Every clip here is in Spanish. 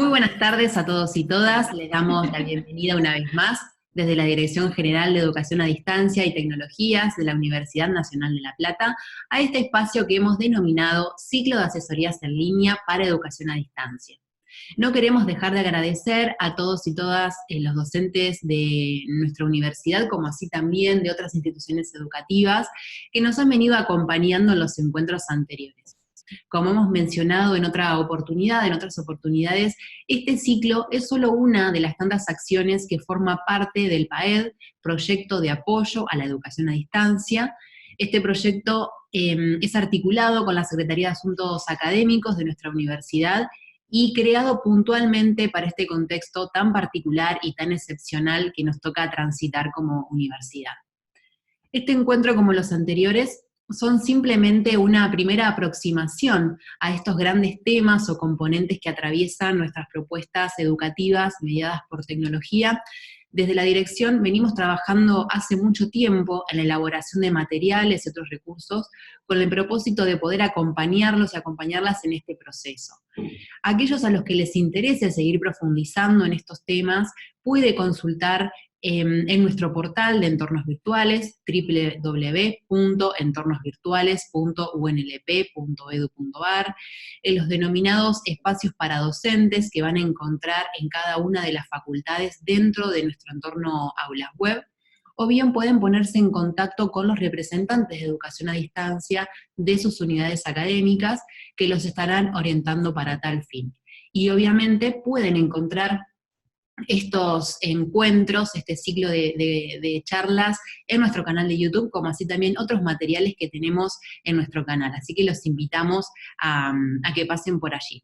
Muy buenas tardes a todos y todas. Les damos la bienvenida una vez más desde la Dirección General de Educación a Distancia y Tecnologías de la Universidad Nacional de La Plata a este espacio que hemos denominado Ciclo de Asesorías en Línea para Educación a Distancia. No queremos dejar de agradecer a todos y todas los docentes de nuestra universidad, como así también de otras instituciones educativas, que nos han venido acompañando en los encuentros anteriores. Como hemos mencionado en otras oportunidades, este ciclo es solo una de las tantas acciones que forma parte del PAED, Proyecto de Apoyo a la Educación a Distancia. Este proyecto es articulado con la Secretaría de Asuntos Académicos de nuestra universidad y creado puntualmente para este contexto tan particular y tan excepcional que nos toca transitar como universidad. Este encuentro, como los anteriores, son simplemente una primera aproximación a estos grandes temas o componentes que atraviesan nuestras propuestas educativas mediadas por tecnología. Desde la dirección venimos trabajando hace mucho tiempo en la elaboración de materiales y otros recursos con el propósito de poder acompañarlos y acompañarlas en este proceso. Aquellos a los que les interese seguir profundizando en estos temas, puede consultar en nuestro portal de entornos virtuales, www.entornosvirtuales.unlp.edu.ar, en los denominados espacios para docentes que van a encontrar en cada una de las facultades dentro de nuestro entorno aulas web, o bien pueden ponerse en contacto con los representantes de educación a distancia de sus unidades académicas que los estarán orientando para tal fin. Y obviamente pueden encontrar estos encuentros, este ciclo de charlas en nuestro canal de YouTube, como así también otros materiales que tenemos en nuestro canal. Así que los invitamos a que pasen por allí.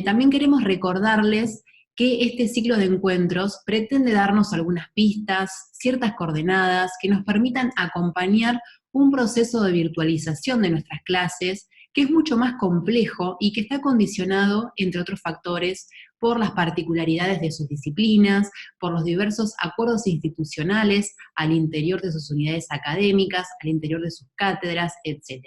También queremos recordarles que este ciclo de encuentros pretende darnos algunas pistas, ciertas coordenadas que nos permitan acompañar un proceso de virtualización de nuestras clases que es mucho más complejo y que está condicionado, entre otros factores, por las particularidades de sus disciplinas, por los diversos acuerdos institucionales al interior de sus unidades académicas, al interior de sus cátedras, etc.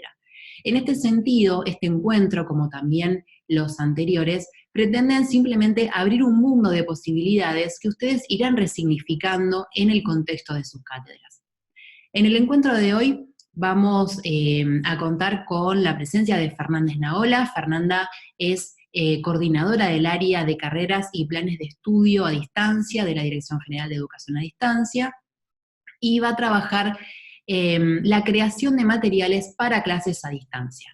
En este sentido, este encuentro, como también los anteriores, pretenden simplemente abrir un mundo de posibilidades que ustedes irán resignificando en el contexto de sus cátedras. En el encuentro de hoy vamos a contar con la presencia de Fernanda Esnaola. Fernanda es coordinadora del área de carreras y planes de estudio a distancia de la Dirección General de Educación a Distancia, y va a trabajar la creación de materiales para clases a distancia.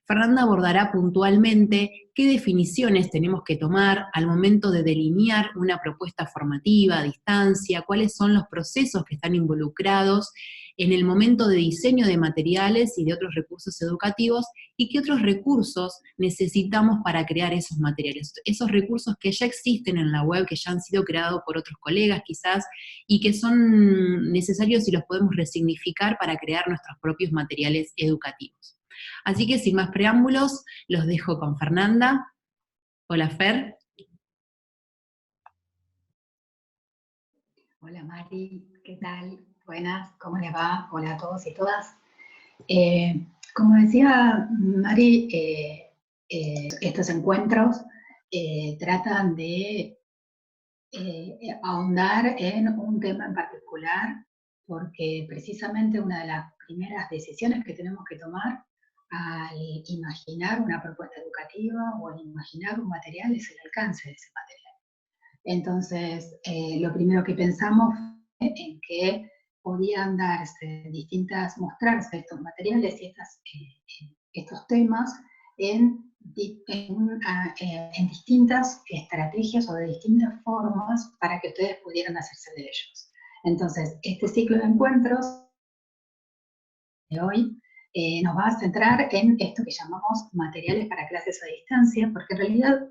Fernanda abordará puntualmente qué definiciones tenemos que tomar al momento de delinear una propuesta formativa a distancia, cuáles son los procesos que están involucrados en el momento de diseño de materiales y de otros recursos educativos, y qué otros recursos necesitamos para crear esos materiales. Esos recursos que ya existen en la web, que ya han sido creados por otros colegas quizás, y que son necesarios y los podemos resignificar para crear nuestros propios materiales educativos. Así que sin más preámbulos, los dejo con Fernanda. Hola, Fer. Hola Mari, ¿qué tal? Buenas, ¿cómo les va? Hola a todos y todas. Como decía Mari, estos encuentros tratan de ahondar en un tema en particular, porque precisamente una de las primeras decisiones que tenemos que tomar al imaginar una propuesta educativa o al imaginar un material es el alcance de ese material. Entonces, lo primero que pensamos fue en que podían mostrarse estos materiales y estos temas en distintas estrategias o de distintas formas para que ustedes pudieran hacerse de ellos. Entonces, este ciclo de encuentros de hoy nos va a centrar en esto que llamamos materiales para clases a distancia, porque en realidad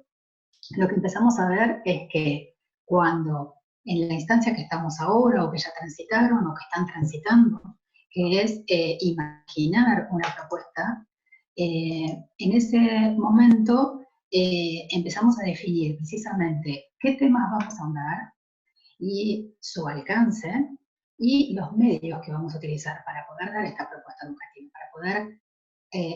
lo que empezamos a ver es que cuando en la instancia que estamos ahora, o que ya transitaron, o que están transitando, que es imaginar una propuesta, en ese momento empezamos a definir precisamente qué temas vamos a ahondar y su alcance y los medios que vamos a utilizar para poder dar esta propuesta educativa, para poder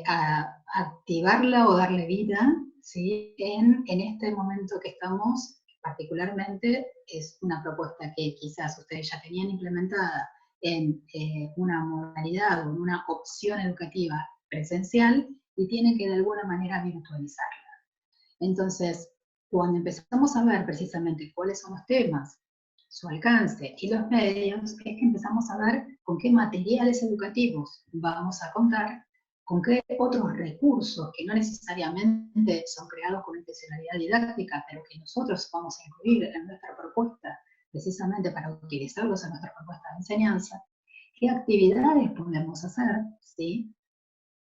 a activarla o darle vida, ¿sí? En este momento que estamos, particularmente es una propuesta que quizás ustedes ya tenían implementada en una modalidad o en una opción educativa presencial y tienen que de alguna manera virtualizarla. Entonces, cuando empezamos a ver precisamente cuáles son los temas, su alcance y los medios, es que empezamos a ver con qué materiales educativos vamos a contar, con qué otros recursos que no necesariamente son creados con intencionalidad didáctica, pero que nosotros vamos a incluir en nuestra propuesta, precisamente para utilizarlos en nuestra propuesta de enseñanza, qué actividades podemos hacer, ¿sí?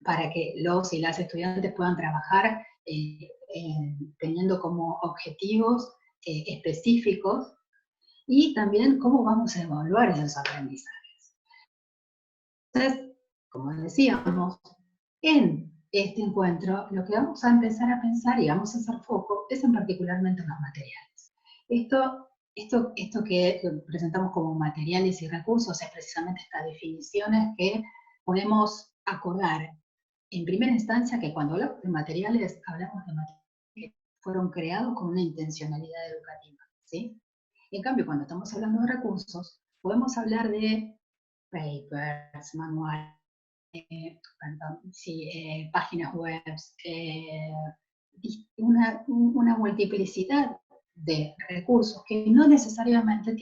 Para que los y las estudiantes puedan trabajar teniendo como objetivos específicos, y también cómo vamos a evaluar esos aprendizajes. Entonces, como decíamos, en este encuentro lo que vamos a empezar a pensar y vamos a hacer foco es en particularmente en los materiales. Esto que presentamos como materiales y recursos es precisamente estas definiciones que podemos acordar en primera instancia, que cuando hablamos de materiales que fueron creados con una intencionalidad educativa, ¿sí? En cambio, cuando estamos hablando de recursos, podemos hablar de papers, manuales, páginas web, una multiplicidad de recursos que no necesariamente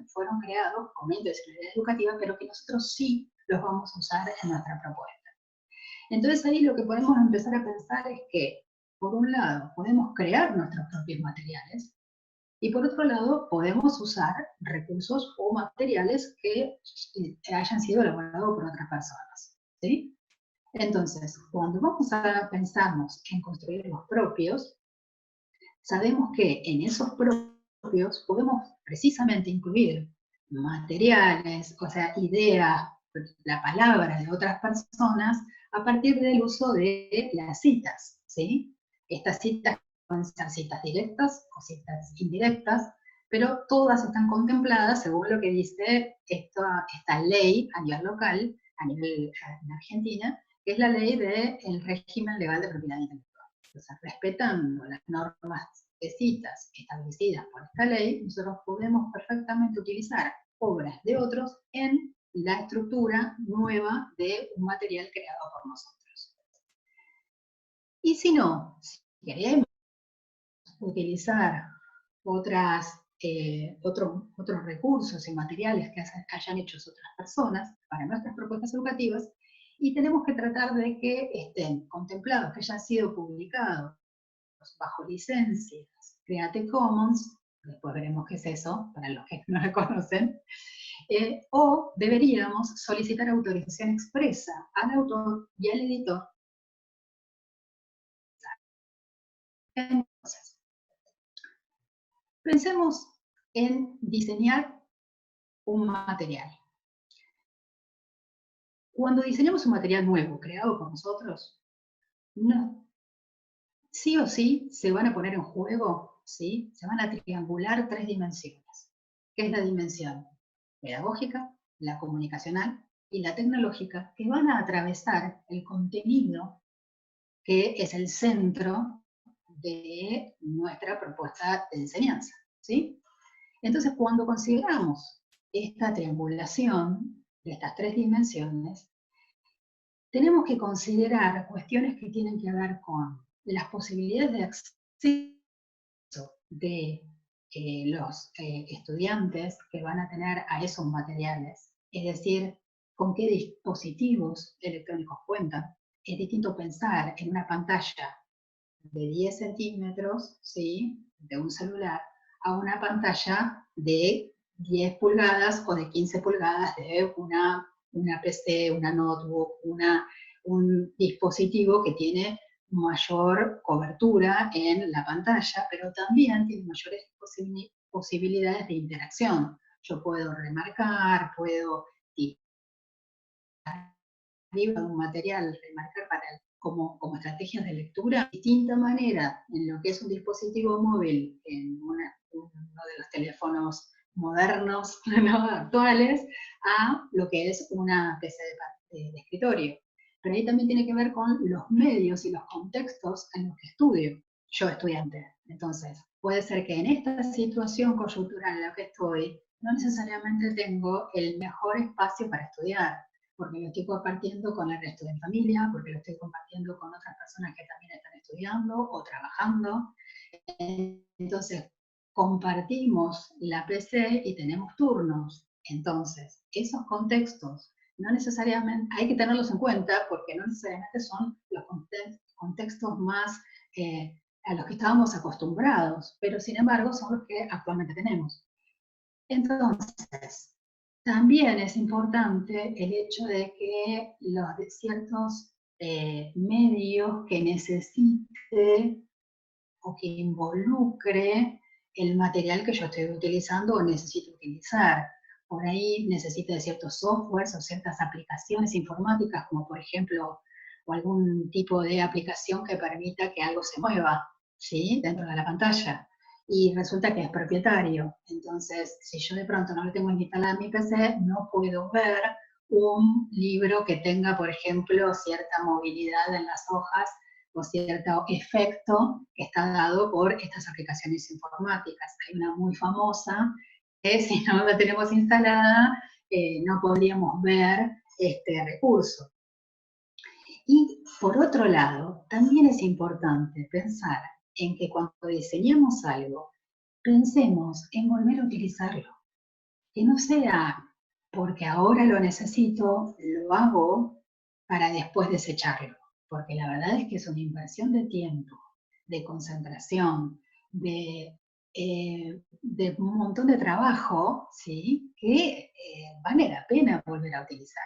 fueron creados con una intencionalidad educativa, pero que nosotros sí los vamos a usar en nuestra propuesta. Entonces ahí lo que podemos empezar a pensar es que, por un lado, podemos crear nuestros propios materiales, y por otro lado, podemos usar recursos o materiales que hayan sido elaborados por otras personas, ¿sí? Entonces, cuando pensamos en construir los propios, sabemos que en esos propios podemos precisamente incluir materiales, o sea, ideas, la palabra de otras personas, a partir del uso de las citas, ¿sí? Estas citas pueden ser citas directas o citas indirectas, pero todas están contempladas según lo que dice esta ley a nivel local, a nivel en Argentina, que es la ley del régimen legal de propiedad intelectual. Entonces, respetando las normas de citas establecidas por esta ley, nosotros podemos perfectamente utilizar obras de otros en la estructura nueva de un material creado por nosotros. Y si no, si queremos utilizar otros recursos y materiales que hayan hecho otras personas para nuestras propuestas educativas, y tenemos que tratar de que estén contemplados, que hayan sido publicados bajo licencias Creative Commons, después veremos qué es eso, para los que no lo conocen, o deberíamos solicitar autorización expresa al autor y al editor. Entonces, pensemos en diseñar un material. Cuando diseñamos un material nuevo, creado por nosotros, no, sí o sí se van a poner en juego, ¿sí? Se van a triangular 3 dimensiones. ¿Qué es la dimensión pedagógica, la comunicacional y la tecnológica, que van a atravesar el contenido que es el centro de nuestra propuesta de enseñanza, ¿sí? Entonces, cuando consideramos esta triangulación de estas 3 dimensiones, tenemos que considerar cuestiones que tienen que ver con las posibilidades de acceso de los estudiantes que van a tener a esos materiales, es decir, con qué dispositivos electrónicos cuentan. Es distinto pensar en una pantalla de 10 centímetros, ¿sí?, de un celular, a una pantalla de 10 pulgadas o de 15 pulgadas de una PC, una notebook, un dispositivo que tiene mayor cobertura en la pantalla, pero también tiene mayores posibilidades de interacción. Yo puedo remarcar, puedo arriba de un material, remarcar como estrategias de lectura, de distinta manera en lo que es un dispositivo móvil, en uno de los teléfonos modernos, ¿no?, actuales, a lo que es una PC de escritorio. pero ahí también tiene que ver con los medios y los contextos en los que estudio, yo estudiante. Entonces, puede ser que en esta situación coyuntural en la que estoy, no necesariamente tengo el mejor espacio para estudiar, porque lo estoy compartiendo con el resto de mi familia, porque lo estoy compartiendo con otras personas que también están estudiando o trabajando. Entonces, compartimos la PC y tenemos turnos. Entonces, esos contextos no necesariamente, hay que tenerlos en cuenta porque no necesariamente son los contextos más a los que estábamos acostumbrados, pero sin embargo son los que actualmente tenemos. Entonces, también es importante el hecho de que los de ciertos medios que necesite o que involucre el material que yo estoy utilizando o necesito utilizar. Por ahí necesita de ciertos softwares o ciertas aplicaciones informáticas, como por ejemplo, o algún tipo de aplicación que permita que algo se mueva, ¿sí? Dentro de la pantalla. Y resulta que es propietario. Entonces, si yo de pronto no lo tengo instalado en mi PC, no puedo ver un libro que tenga, por ejemplo, cierta movilidad en las hojas o cierto efecto que está dado por estas aplicaciones informáticas. Hay una muy famosa que si no la tenemos instalada no podríamos ver este recurso. Y por otro lado, también es importante pensar en que cuando diseñemos algo, pensemos en volver a utilizarlo. Que no sea porque ahora lo necesito, lo hago para después desecharlo. Porque la verdad es que es una inversión de tiempo, de concentración, de un montón de trabajo, ¿sí? Que vale la pena volver a utilizar.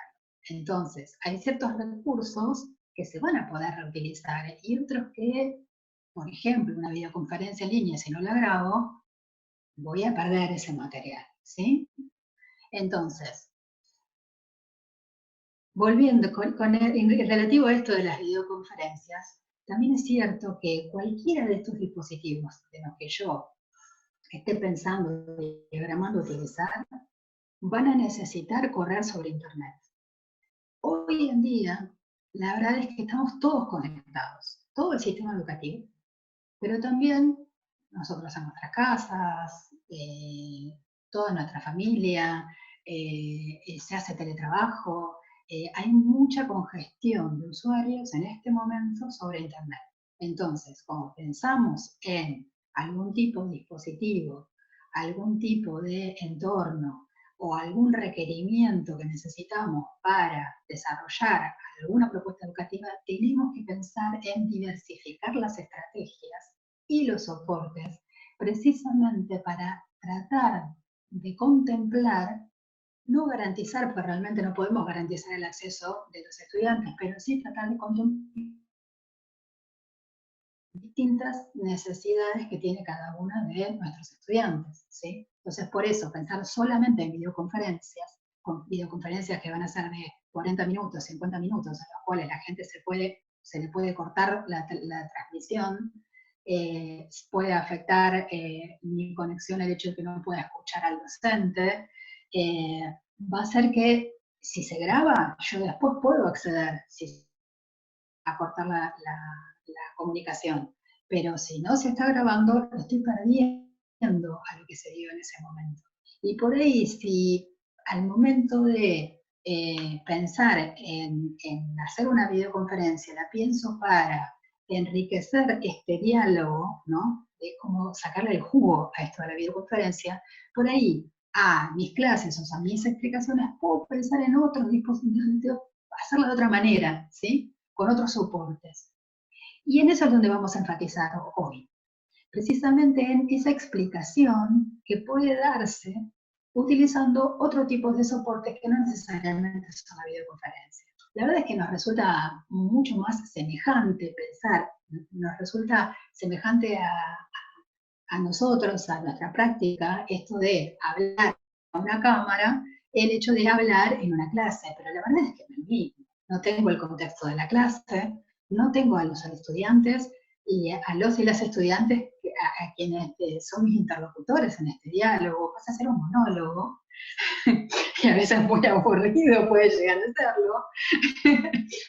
Entonces, hay ciertos recursos que se van a poder reutilizar y otros que, por ejemplo, una videoconferencia en línea, si no la grabo, voy a perder ese material, ¿sí? Entonces, volviendo en relativo a esto de las videoconferencias, también es cierto que cualquiera de estos dispositivos de los que yo esté pensando y diagramando utilizar, van a necesitar correr sobre Internet. Hoy en día, la verdad es que estamos todos conectados, todo el sistema educativo, pero también nosotros en nuestras casas, toda nuestra familia, se hace teletrabajo, hay mucha congestión de usuarios en este momento sobre Internet. Entonces, como pensamos en algún tipo de dispositivo, algún tipo de entorno o algún requerimiento que necesitamos para desarrollar alguna propuesta educativa, tenemos que pensar en diversificar las estrategias y los soportes, precisamente para tratar de contemplar, no garantizar, porque realmente no podemos garantizar el acceso de los estudiantes, pero sí tratar de contemplar distintas necesidades que tiene cada uno de nuestros estudiantes, ¿sí? Entonces, por eso, pensar solamente en videoconferencias, con videoconferencias que van a ser de 40 minutos, 50 minutos, en los cuales la gente se le puede cortar la transmisión, puede afectar mi conexión, el hecho de que no pueda escuchar al docente, va a hacer que si se graba, yo después puedo acceder a cortar la comunicación. Pero si no se está grabando, lo estoy perdiendo a lo que se dio en ese momento. Y por ahí, si al momento de pensar en hacer una videoconferencia, la pienso para enriquecer este diálogo, ¿no? Es como sacarle el jugo a esto de la videoconferencia, por ahí a mis clases, o sea, mis explicaciones, puedo pensar en otros dispositivos, hacerlo de otra manera, ¿sí? Con otros soportes. Y en eso es donde vamos a enfatizar hoy, precisamente en esa explicación que puede darse utilizando otro tipo de soportes que no necesariamente son la videoconferencia. La verdad es que nos resulta mucho más semejante pensar, nos resulta semejante a nosotros, a nuestra práctica, esto de hablar a una cámara, el hecho de hablar en una clase, pero la verdad es que me olvido. No tengo el contexto de la clase, no tengo a los estudiantes y a los y las estudiantes a quienes son mis interlocutores en este diálogo, pasa a ser un monólogo, y a veces muy aburrido puede llegar a serlo.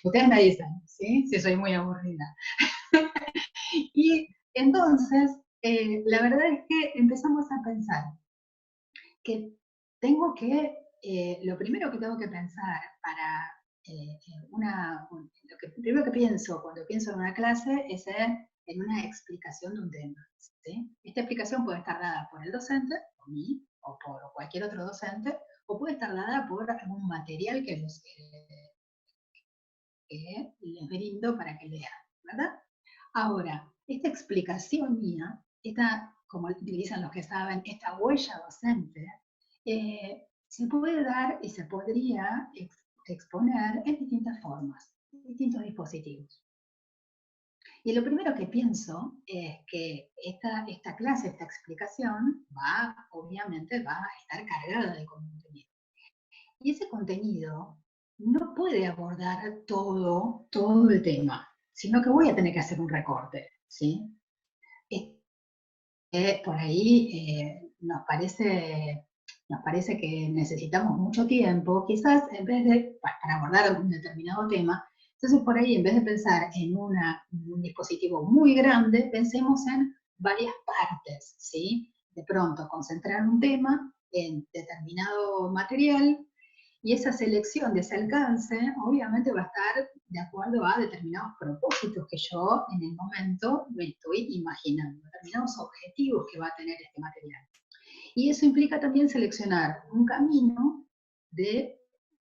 Ustedes me dicen, ¿sí? Si soy muy aburrida. Y entonces, la verdad es que empezamos a pensar que tengo que, lo primero que tengo que pensar para lo que primero que pienso cuando pienso en una clase es en una explicación de un tema. ¿Sí? Esta explicación puede estar dada por el docente, por mí, o por cualquier otro docente, o puede estar dada por algún material que les brindo para que lean, ¿verdad? Ahora, esta explicación mía, como dicen los que saben, esta huella docente, se puede dar y se podría exponer en distintas formas, en distintos dispositivos. Y lo primero que pienso es que esta clase, esta explicación, obviamente va a estar cargada de contenido. Y ese contenido no puede abordar todo el tema, sino que voy a tener que hacer un recorte, ¿sí? Por ahí nos parece que necesitamos mucho tiempo, quizás en vez de, para abordar un determinado tema, entonces por ahí en vez de pensar en un dispositivo muy grande, pensemos en varias partes, ¿sí? De pronto concentrar un tema en determinado material y esa selección de ese alcance, obviamente, va a estar de acuerdo a determinados propósitos que yo en el momento me estoy imaginando, determinados objetivos que va a tener este material. Y eso implica también seleccionar un camino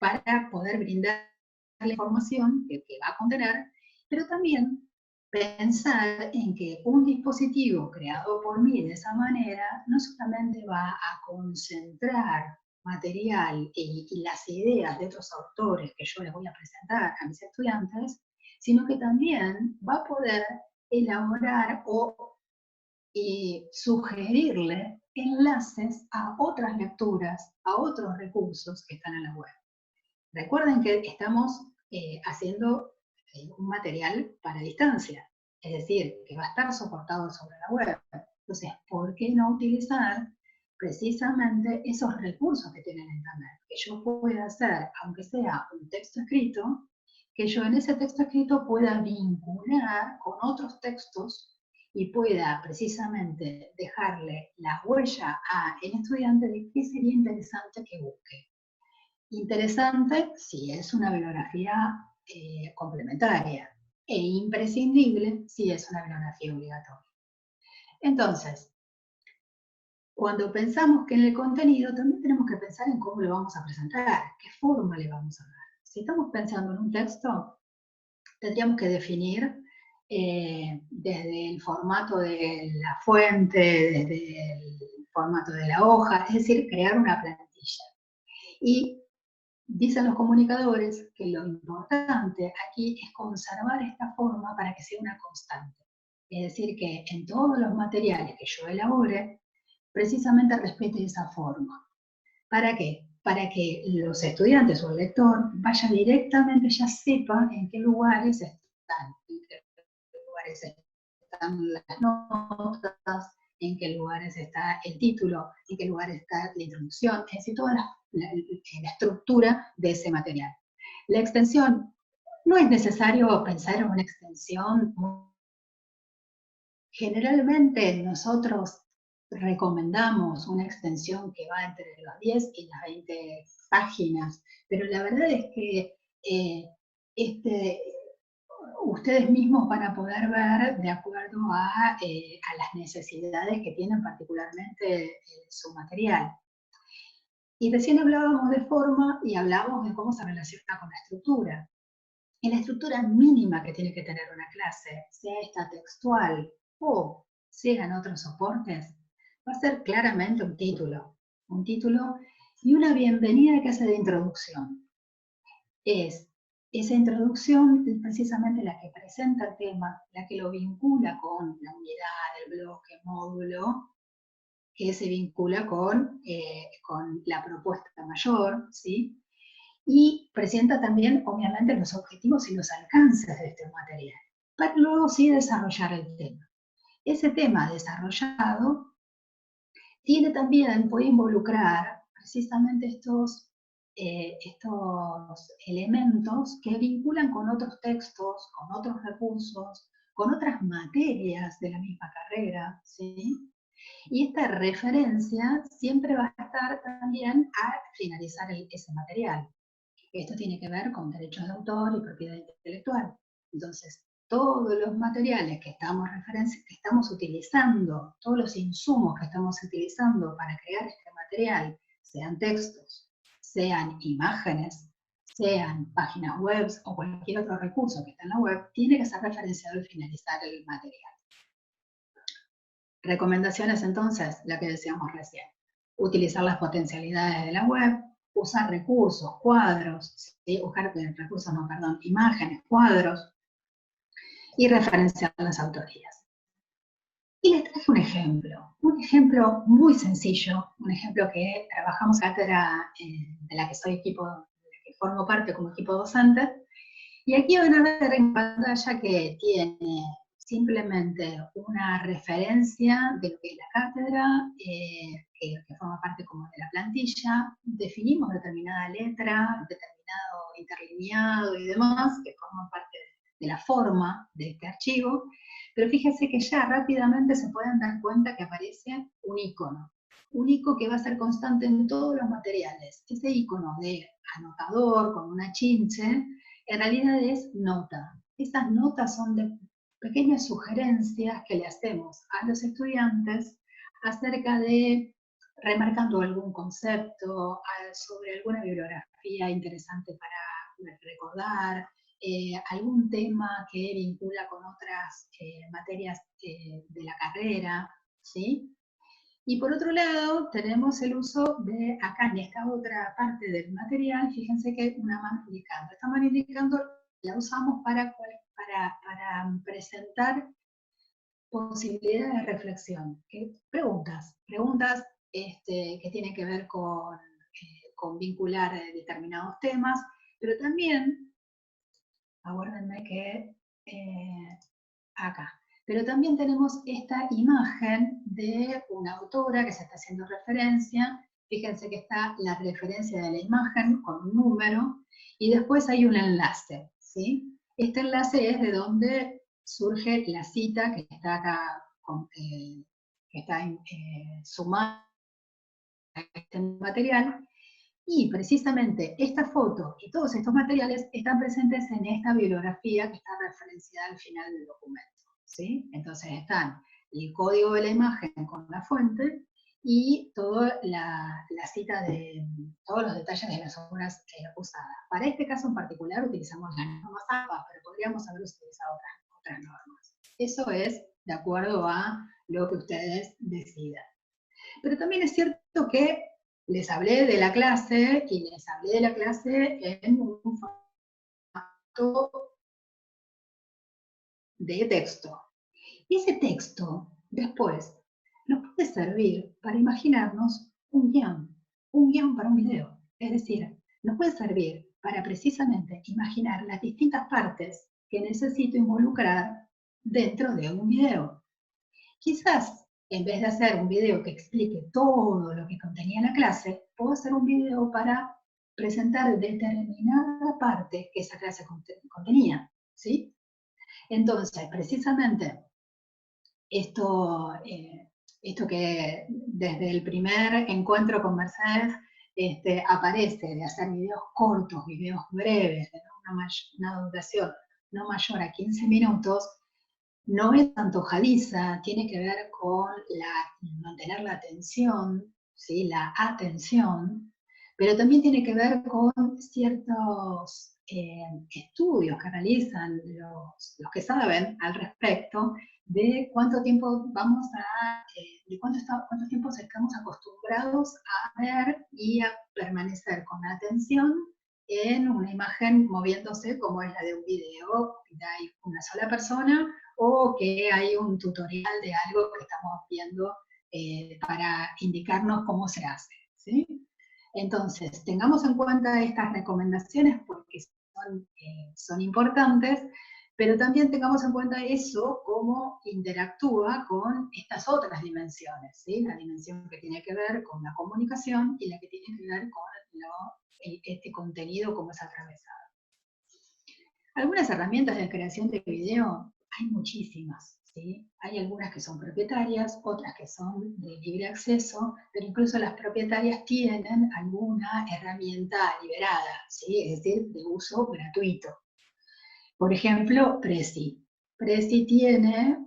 para poder brindar la información que va a contener, pero también pensar en que un dispositivo creado por mí de esa manera no solamente va a concentrar material y las ideas de otros autores que yo les voy a presentar a mis estudiantes, sino que también va a poder elaborar y sugerirle enlaces a otras lecturas, a otros recursos que están en la web. Recuerden que estamos haciendo un material para distancia, es decir, que va a estar soportado sobre la web. Entonces, ¿por qué no utilizar precisamente esos recursos que tiene el Internet? Que yo pueda hacer, aunque sea un texto escrito, que yo en ese texto escrito pueda vincular con otros textos y pueda precisamente dejarle la huella al estudiante de qué sería interesante que busque. Interesante si es una bibliografía complementaria e imprescindible si es una bibliografía obligatoria. Entonces, cuando pensamos que en el contenido, también tenemos que pensar en cómo lo vamos a presentar, qué forma le vamos a dar. Si estamos pensando en un texto, tendríamos que definir desde el formato de la fuente, desde el formato de la hoja, es decir, crear una plantilla. Y dicen los comunicadores que lo importante aquí es conservar esta forma para que sea una constante. Es decir, que en todos los materiales que yo elabore, precisamente respete esa forma. ¿Para qué? Para que los estudiantes o el lector vaya directamente, ya sepa en qué lugares están, las notas, en qué lugares está el título, en qué lugares está la introducción, es decir, toda la estructura de ese material. La extensión, no es necesario pensar en una extensión. Generalmente nosotros recomendamos una extensión que va entre los 10 y las 20 páginas, pero la verdad es que ustedes mismos van a poder ver de acuerdo a las necesidades que tienen particularmente su material. Y recién hablábamos de forma y hablábamos de cómo se relaciona con la estructura. Y la estructura mínima que tiene que tener una clase, sea esta textual o sean otros soportes, va a ser claramente un título y una bienvenida que hace de introducción. Es esa introducción precisamente la que presenta el tema, la que lo vincula con la unidad, el bloque, módulo, que se vincula con la propuesta mayor, ¿sí? Y presenta también, obviamente, los objetivos y los alcances de este material, para luego sí desarrollar el tema. Ese tema desarrollado puede involucrar precisamente estos estos elementos que vinculan con otros textos, con otros recursos, con otras materias de la misma carrera, ¿sí? Y esta referencia siempre va a estar también a finalizar ese material. Esto tiene que ver con derechos de autor y propiedad intelectual. Entonces, todos los materiales que estamos utilizando, todos los insumos que estamos utilizando para crear este material, sean textos, sean imágenes, sean páginas web o cualquier otro recurso que está en la web, tiene que ser referenciado al finalizar el material. Recomendaciones entonces, la que decíamos recién. Utilizar las potencialidades de la web, usar recursos, cuadros, ¿sí? Imágenes, cuadros, y referenciar las autorías. Y les traje un ejemplo muy sencillo, un ejemplo que trabajamos en la cátedra de la que formo parte como equipo docente, y aquí van a ver en pantalla que tiene simplemente una referencia de lo que es la cátedra, que forma parte como de la plantilla, definimos determinada letra, determinado interlineado y demás, que forman parte de la forma de este archivo, pero fíjense que ya rápidamente se pueden dar cuenta que aparece un icono que va a ser constante en todos los materiales. Ese icono de anotador con una chinche, en realidad es nota. Estas notas son de pequeñas sugerencias que le hacemos a los estudiantes acerca de, remarcando algún concepto, sobre alguna bibliografía interesante para recordar, algún tema que vincula con otras materias de la carrera, ¿sí? Y por otro lado, tenemos el uso de, acá en esta otra parte del material, fíjense que hay una mano indicando. Esta mano indicando la usamos para presentar posibilidades de reflexión. Preguntas que tienen que ver con vincular determinados temas, pero también, aguárdenme que acá. Pero también tenemos esta imagen de una autora que se está haciendo referencia. Fíjense que está la referencia de la imagen con un número, y después hay un enlace, ¿sí? Este enlace es de donde surge la cita que está acá, que está sumada a este material. Y precisamente esta foto y todos estos materiales están presentes en esta bibliografía que está referenciada al final del documento, ¿sí? Entonces están el código de la imagen con la fuente y toda la cita de todos los detalles de las obras usadas. Para este caso en particular utilizamos las normas APA, pero podríamos haber utilizado otras normas. Eso es de acuerdo a lo que ustedes decidan. Pero también es cierto que les hablé de la clase, y les hablé de la clase en un formato de texto. Y ese texto, después, nos puede servir para imaginarnos un guión para un video. Es decir, nos puede servir para precisamente imaginar las distintas partes que necesito involucrar dentro de un video. Quizás, en vez de hacer un video que explique todo lo que contenía la clase, puedo hacer un video para presentar determinada parte que esa clase contenía, ¿sí? Entonces, precisamente, esto que desde el primer encuentro con Mercedes aparece, de hacer videos cortos, videos breves, de una duración no mayor a 15 minutos, no es antojadiza, tiene que ver con mantener la atención, ¿sí? La atención, pero también tiene que ver con ciertos estudios que realizan los que saben al respecto de cuánto tiempo cuánto tiempo estamos acostumbrados a ver y a permanecer con atención en una imagen moviéndose como es la de un video, que hay una sola persona, o que hay un tutorial de algo que estamos viendo para indicarnos cómo se hace, ¿sí? Entonces, tengamos en cuenta estas recomendaciones porque son importantes, pero también tengamos en cuenta eso cómo interactúa con estas otras dimensiones, ¿sí? La dimensión que tiene que ver con la comunicación y la que tiene que ver con lo este contenido como es atravesado. Algunas herramientas de creación de video, hay muchísimas, ¿sí? Hay algunas que son propietarias, otras que son de libre acceso, pero incluso las propietarias tienen alguna herramienta liberada, ¿sí? Es decir, de uso gratuito. Por ejemplo, Prezi. Prezi tiene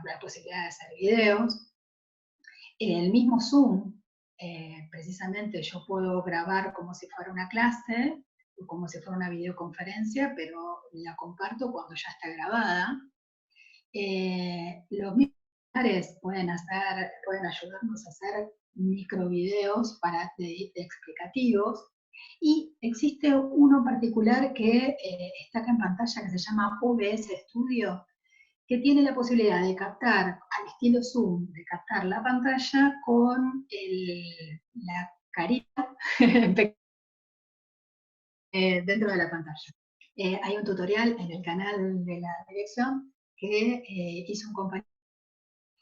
la posibilidad de hacer videos. En el mismo Zoom, precisamente yo puedo grabar como si fuera una clase, o como si fuera una videoconferencia, pero la comparto cuando ya está grabada. Los mismos pueden ayudarnos a hacer microvideos explicativos, y existe uno en particular que está acá en pantalla, que se llama OBS Studio, que tiene la posibilidad de captar, al estilo Zoom, de captar la pantalla con la carita dentro de la pantalla. Hay un tutorial en el canal de la dirección que hizo un compañero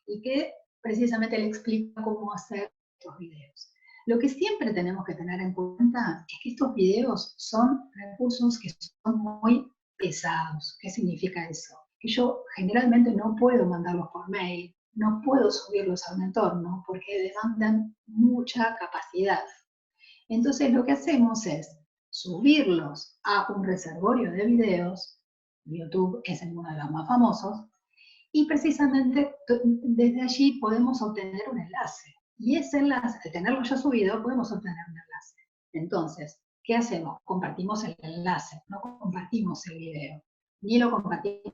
y que precisamente le explica cómo hacer estos videos. Lo que siempre tenemos que tener en cuenta es que estos videos son recursos que son muy pesados. ¿Qué significa eso? Que yo generalmente no puedo mandarlos por mail, no puedo subirlos a un entorno porque demandan mucha capacidad. Entonces lo que hacemos es subirlos a un reservorio de videos, YouTube es uno de los más famosos, y precisamente desde allí podemos obtener un enlace. Y ese enlace, al tenerlo ya subido, podemos obtener un enlace. Entonces, ¿qué hacemos? Compartimos el enlace, no compartimos el video. Ni lo compartimos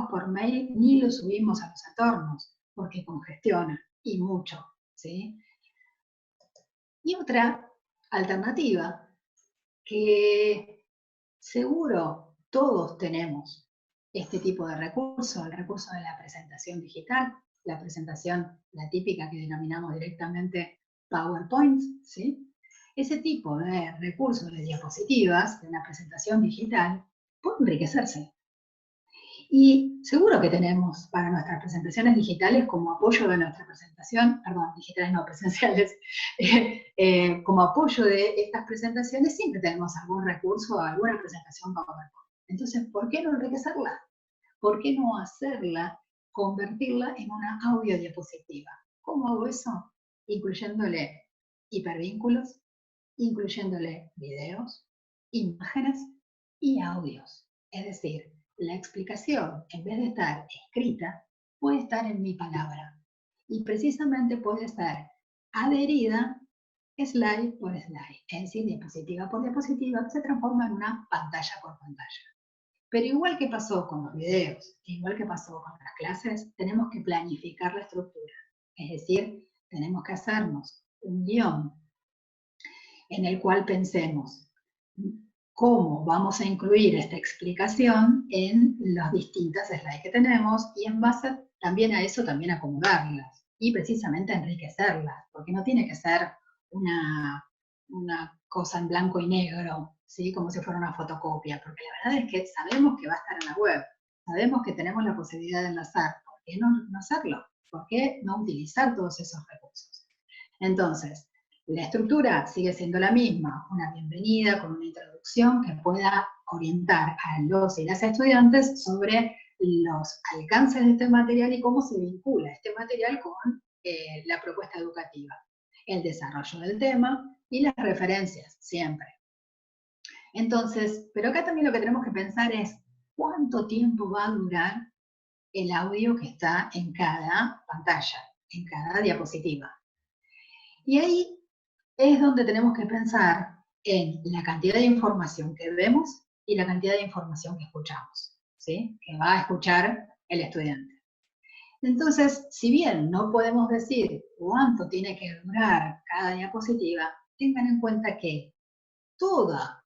por mail, ni lo subimos a los entornos, porque congestiona, y mucho, ¿sí? Y otra alternativa, que seguro todos tenemos este tipo de recurso, el recurso de la presentación digital, la presentación, la típica que denominamos directamente PowerPoint, ¿sí? Ese tipo de recursos de diapositivas, de la presentación digital, puede enriquecerse. Y seguro que tenemos para nuestras presentaciones digitales como apoyo de nuestra presentación, perdón, digitales no, presenciales, como apoyo de estas presentaciones siempre tenemos algún recurso o alguna presentación PowerPoint. Entonces, ¿por qué no enriquecerla? ¿Por qué no hacerla, convertirla en una audiodiapositiva? ¿Cómo hago eso? Incluyéndole hipervínculos, incluyéndole videos, imágenes y audios. Es decir, la explicación, en vez de estar escrita, puede estar en mi palabra. Y precisamente puede estar adherida slide por slide, es decir, diapositiva por diapositiva, que se transforma en una pantalla por pantalla. Pero igual que pasó con los videos, igual que pasó con las clases, tenemos que planificar la estructura. Es decir, tenemos que hacernos un guión en el cual pensemos cómo vamos a incluir esta explicación en las distintas slides que tenemos, y en base también a eso también acomodarlas y precisamente enriquecerlas, porque no tiene que ser una cosa en blanco y negro, ¿sí? Como si fuera una fotocopia, porque la verdad es que sabemos que va a estar en la web, sabemos que tenemos la posibilidad de enlazar, ¿por qué no hacerlo? ¿Por qué no utilizar todos esos recursos? Entonces, la estructura sigue siendo la misma, una bienvenida con una introducción que pueda orientar a los y las estudiantes sobre los alcances de este material y cómo se vincula este material con la propuesta educativa, el desarrollo del tema y las referencias, siempre. Entonces, pero acá también lo que tenemos que pensar es cuánto tiempo va a durar el audio que está en cada pantalla, en cada diapositiva. Y ahí es donde tenemos que pensar en la cantidad de información que vemos y la cantidad de información que escuchamos, ¿sí? Que va a escuchar el estudiante. Entonces, si bien no podemos decir cuánto tiene que durar cada diapositiva, tengan en cuenta que toda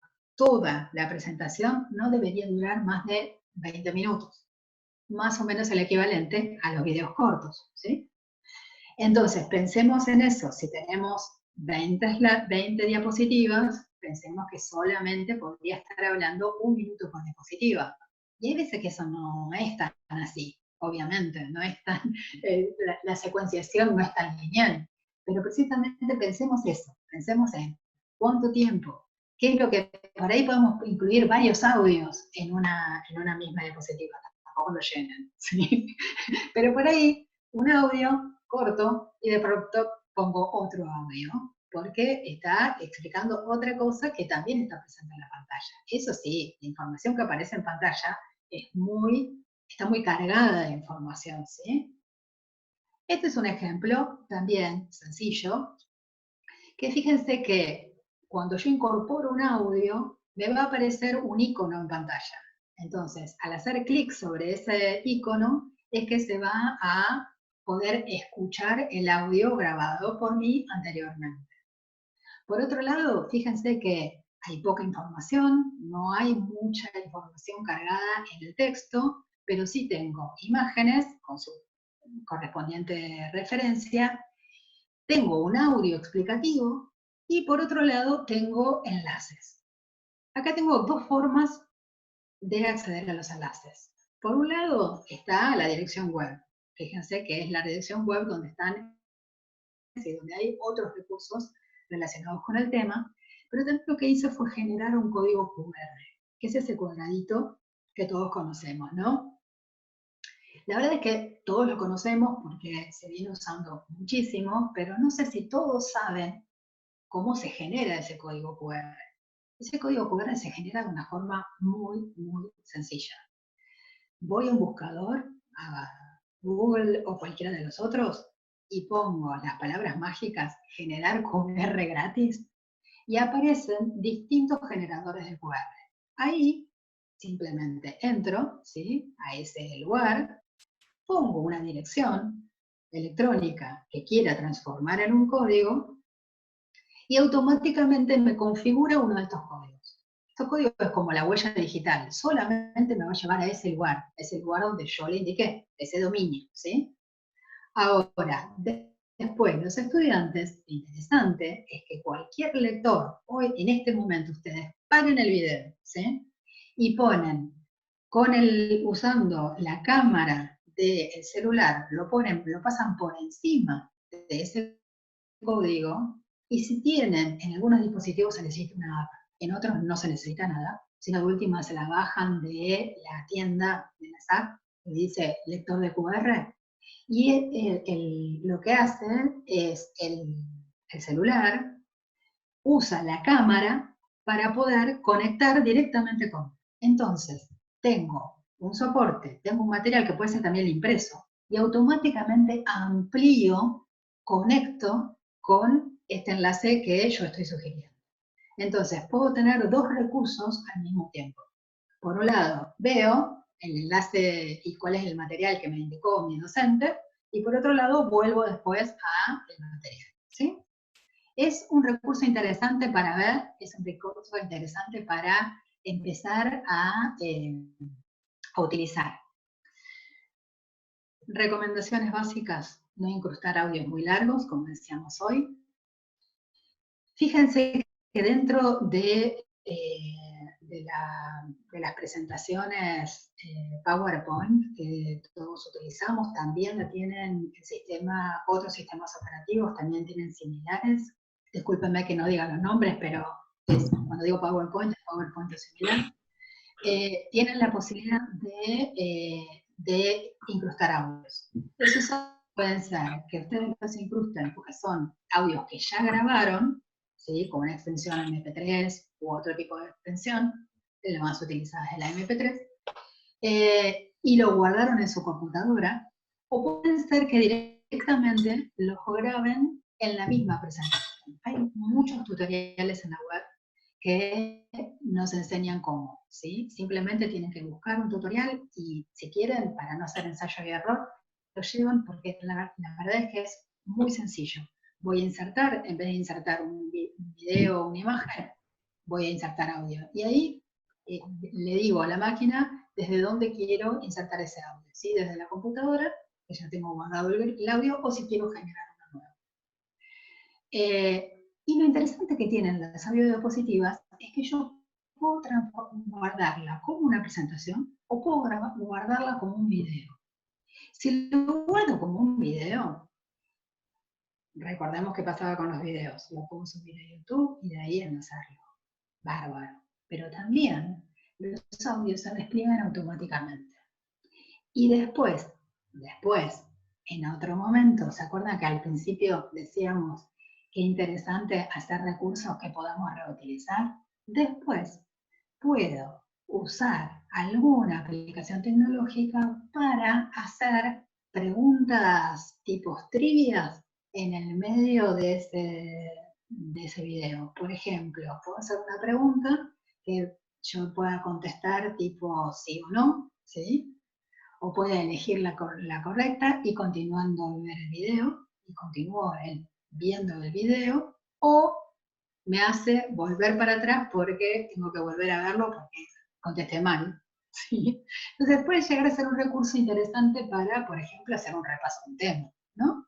la presentación no debería durar más de 20 minutos, más o menos el equivalente a los videos cortos, ¿sí? Entonces, pensemos en eso. Si tenemos 20 diapositivas, pensemos que solamente podría estar hablando 1 minuto por diapositiva. Y hay veces que eso no es tan así, obviamente, no es tan, la secuenciación no es tan lineal. Pero precisamente pensemos eso, pensemos en cuánto tiempo ¿Qué es lo que, por ahí podemos incluir varios audios en una misma diapositiva, tampoco lo llenan, ¿sí? Pero por ahí un audio corto y de pronto pongo otro audio, porque está explicando otra cosa que también está presente en la pantalla. Eso sí, la información que aparece en pantalla está muy cargada de información, ¿sí? Este es un ejemplo también sencillo, que fíjense que cuando yo incorporo un audio, me va a aparecer un icono en pantalla. Entonces, al hacer clic sobre ese icono, es que se va a poder escuchar el audio grabado por mí anteriormente. Por otro lado, fíjense que hay poca información, no hay mucha información cargada en el texto, pero sí tengo imágenes con su correspondiente referencia, tengo un audio explicativo y por otro lado tengo enlaces. Acá tengo dos formas de acceder a los enlaces. Por un lado está la dirección web. Fíjense que es la dirección web donde están y donde hay otros recursos relacionados con el tema, pero también lo que hice fue generar un código QR, que es ese cuadradito que todos conocemos, ¿no? La verdad es que todos lo conocemos porque se viene usando muchísimo, pero no sé si todos saben cómo se genera ese código QR. Ese código QR se genera de una forma muy, muy sencilla. Voy a un buscador, a Google o cualquiera de los otros, y pongo las palabras mágicas generar QR gratis, y aparecen distintos generadores de QR. Ahí simplemente entro, ¿sí?, a ese lugar, pongo una dirección electrónica que quiera transformar en un código, y automáticamente me configura uno de estos códigos. Estos códigos es como la huella digital, solamente me va a llevar a ese lugar donde yo le indiqué, ese dominio, ¿sí? Ahora, después, los estudiantes, lo interesante es que cualquier lector, hoy en este momento ustedes paren el video, ¿sí?, y ponen, usando la cámara del celular, lo pasan por encima de ese código, y si tienen, en algunos dispositivos se necesita una app, en otros no se necesita nada, sino de última se la bajan de la tienda de las apps, que dice lector de QR, y lo que hacen es el celular usa la cámara para poder conectar directamente con. Entonces, tengo un soporte, tengo un material que puede ser también el impreso, y automáticamente amplío, conecto con este enlace que yo estoy sugiriendo. Entonces, puedo tener dos recursos al mismo tiempo. Por un lado, veo el enlace y cuál es el material que me indicó mi docente, y por otro lado, vuelvo después al material, ¿sí? Es un recurso interesante para ver, es un recurso interesante para empezar a utilizar. Recomendaciones básicas: no incrustar audios muy largos, como decíamos hoy. Fíjense que dentro de las presentaciones PowerPoint que todos utilizamos, también la tienen otros sistemas operativos también tienen similares. Discúlpenme que no diga los nombres, pero cuando digo PowerPoint es similar. Tienen la posibilidad de incrustar audios. Esos pueden ser que ustedes los incrusten porque son audios que ya grabaron, ¿sí?, con una extensión MP3 u otro tipo de extensión, la más utilizada es la MP3, y lo guardaron en su computadora, o pueden ser que directamente los graben en la misma presentación. Hay muchos tutoriales en la web que nos enseñan cómo, ¿sí? Simplemente tienen que buscar un tutorial y, si quieren, para no hacer ensayo y error, lo llevan, porque la verdad es que es muy sencillo. Voy a insertar, en vez de insertar un video o una imagen, voy a insertar audio. Y ahí le digo a la máquina desde dónde quiero insertar ese audio, ¿sí? Desde la computadora, que ya tengo guardado el audio, o si quiero generar uno nuevo. Y lo interesante que tienen las audiodiapositivas es que yo puedo guardarla como una presentación o puedo guardarla como un video. Si lo guardo como un video, recordemos qué pasaba con los videos. Lo puedo subir a YouTube y de ahí enlazarlo. bárbaro. Pero también los audios se despliegan automáticamente. Y después, en otro momento, ¿se acuerdan que al principio decíamos qué interesante hacer recursos que podamos reutilizar? Después puedo usar alguna aplicación tecnológica para hacer preguntas tipos trivias en el medio de ese video. Por ejemplo, puedo hacer una pregunta que yo pueda contestar tipo sí o no, ¿sí? O puede elegir la correcta y continuando ver el video, y continúo viendo el video, o me hace volver para atrás porque tengo que volver a verlo porque contesté mal. ¿Sí? Entonces puede llegar a ser un recurso interesante para, por ejemplo, hacer un repaso de un tema, ¿no?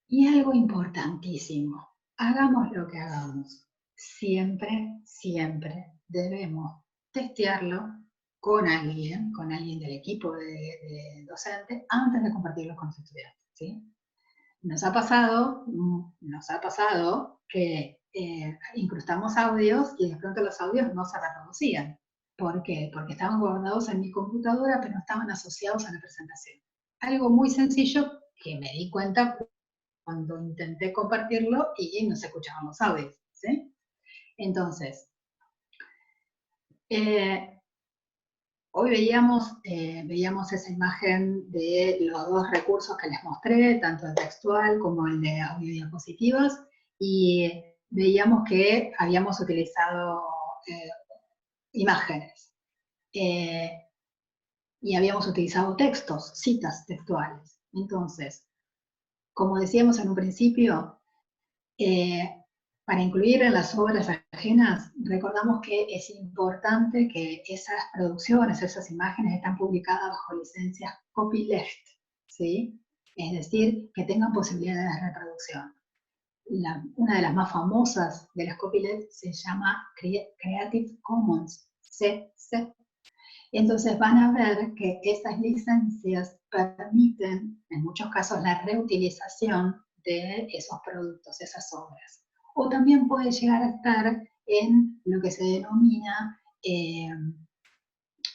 Y algo importantísimo, hagamos lo que hagamos, siempre, siempre debemos testearlo con alguien del equipo de docentes, antes de compartirlo con los estudiantes, ¿sí? Nos ha pasado que incrustamos audios y de pronto los audios no se reproducían. ¿Por qué? Porque estaban guardados en mi computadora, pero no estaban asociados a la presentación. Algo muy sencillo que me di cuenta cuando intenté compartirlo y no se escuchaban los audios, ¿sí? Entonces, hoy veíamos esa imagen de los dos recursos que les mostré, tanto el textual como el de audio diapositivas, y veíamos que habíamos utilizado imágenes y habíamos utilizado textos, citas textuales. Entonces, como decíamos en un principio, para incluir en las obras ajenas, recordamos que es importante que esas producciones, esas imágenes están publicadas bajo licencias copyleft, ¿sí? Es decir, que tengan posibilidades de reproducción. Una de las más famosas de las copyleft se llama Creative Commons, CC. Entonces van a ver que esas licencias permiten, en muchos casos, la reutilización de esos productos, esas obras. O también puede llegar a estar en lo que se denomina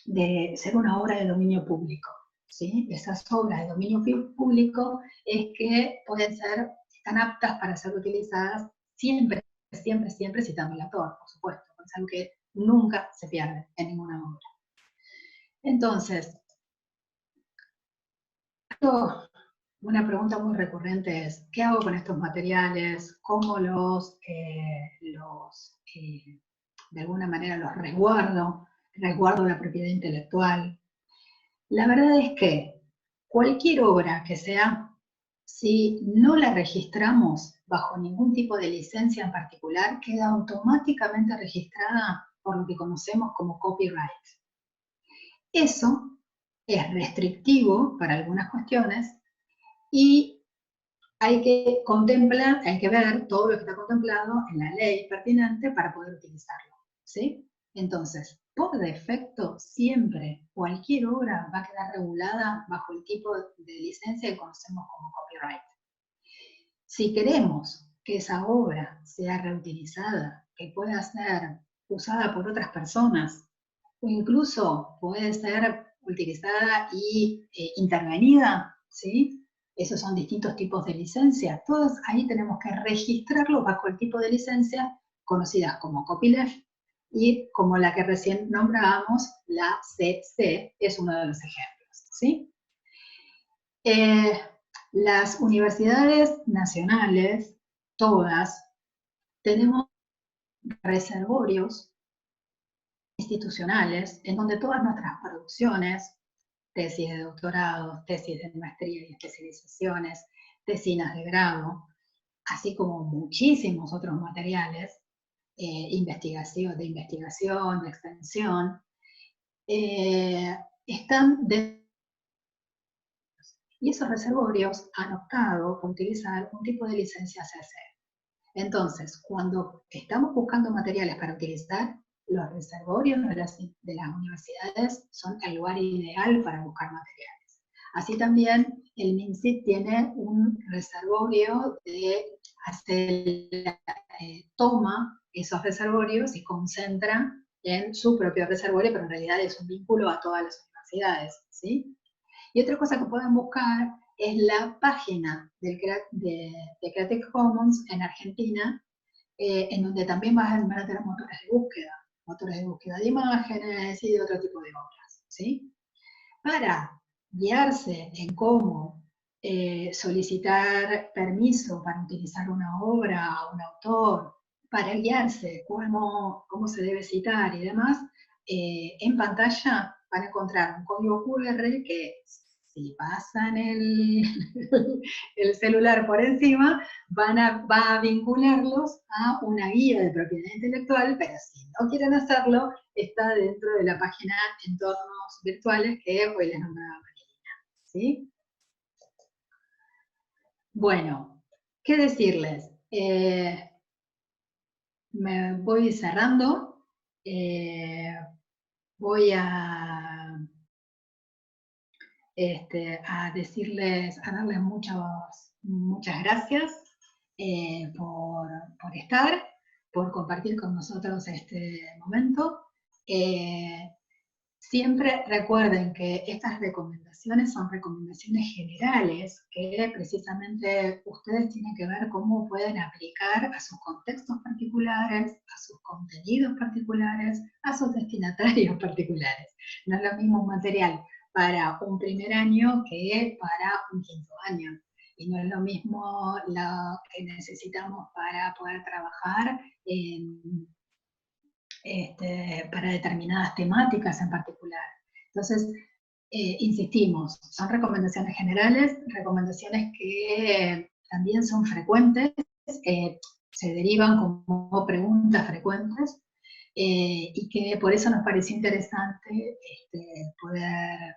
de ser una obra de dominio público, ¿sí? Esas obras de dominio público es que están aptas para ser utilizadas siempre, siempre, siempre citando el autor, por supuesto, es algo que nunca se pierde en ninguna obra. Entonces, una pregunta muy recurrente es, ¿qué hago con estos materiales? ¿Cómo de alguna manera los resguardo? Resguardo la propiedad intelectual. La verdad es que cualquier obra que sea, si no la registramos bajo ningún tipo de licencia en particular, queda automáticamente registrada por lo que conocemos como copyright. Eso es restrictivo para algunas cuestiones y hay que ver todo lo que está contemplado en la ley pertinente para poder utilizarlo, ¿sí? Entonces, por defecto, siempre cualquier obra va a quedar regulada bajo el tipo de licencia que conocemos como copyright. Si queremos que esa obra sea reutilizada, que pueda ser usada por otras personas, o incluso puede ser utilizada y intervenida, ¿sí? Esos son distintos tipos de licencias. Todos ahí tenemos que registrarlos bajo el tipo de licencia conocidas como copyleft y como la que recién nombrábamos, la CC, es uno de los ejemplos, ¿sí? Las universidades nacionales, todas, tenemos reservorios institucionales en donde todas nuestras producciones, tesis de doctorado, tesis de maestría y especializaciones, tesinas de grado, así como muchísimos otros materiales de investigación, de extensión, están y esos reservorios han optado por utilizar un tipo de licencia CC. Entonces, cuando estamos buscando materiales para utilizar, los reservorios de las universidades son el lugar ideal para buscar materiales. Así también el MinSIT tiene un reservorio de hacer toma esos reservorios y concentra en su propio reservorio, pero en realidad es un vínculo a todas las universidades, ¿sí? Y otra cosa que pueden buscar es la página de Creative Commons en Argentina, en donde también van a tener motores de búsqueda de imágenes y de otro tipo de obras, ¿sí? Para guiarse en cómo solicitar permiso para utilizar una obra, un autor, para guiarse cómo se debe citar y demás, en pantalla van a encontrar un código QR que si pasan el celular por encima, va a vincularlos a una guía de propiedad intelectual, pero si no quieren hacerlo, está dentro de la página Entornos Virtuales que hoy les nombraba Marilina, ¿sí? Bueno, ¿qué decirles? Me voy cerrando. Voy a decirles, a darles muchas gracias por estar, por compartir con nosotros este momento. Siempre recuerden que estas recomendaciones son recomendaciones generales que precisamente ustedes tienen que ver cómo pueden aplicar a sus contextos particulares, a sus contenidos particulares, a sus destinatarios particulares. No es lo mismo un material para un primer año que para un quinto año. Y no es lo mismo lo que necesitamos para poder trabajar para determinadas temáticas en particular. Entonces, insistimos, son recomendaciones generales, recomendaciones que también son frecuentes, se derivan como preguntas frecuentes, y que por eso nos pareció interesante poder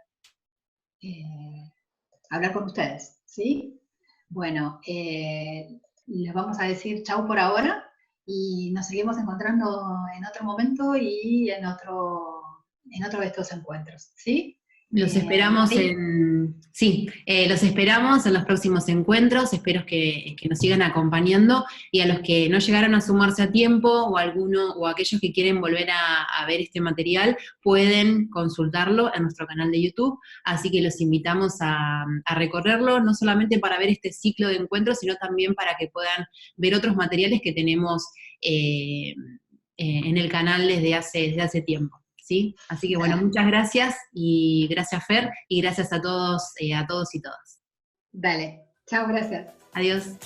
hablar con ustedes, ¿sí? Bueno, les vamos a decir chau por ahora y nos seguimos encontrando en otro momento y en otro de estos encuentros, ¿sí? Los esperamos los esperamos en los próximos encuentros, espero que nos sigan acompañando, y a los que no llegaron a sumarse a tiempo, o aquellos que quieren volver a ver este material, pueden consultarlo en nuestro canal de YouTube, así que los invitamos a recorrerlo, no solamente para ver este ciclo de encuentros, sino también para que puedan ver otros materiales que tenemos en el canal desde hace tiempo. ¿Sí? Así que bueno, muchas gracias, y gracias Fer, y gracias a todos y todas. Dale, chao, gracias. Adiós.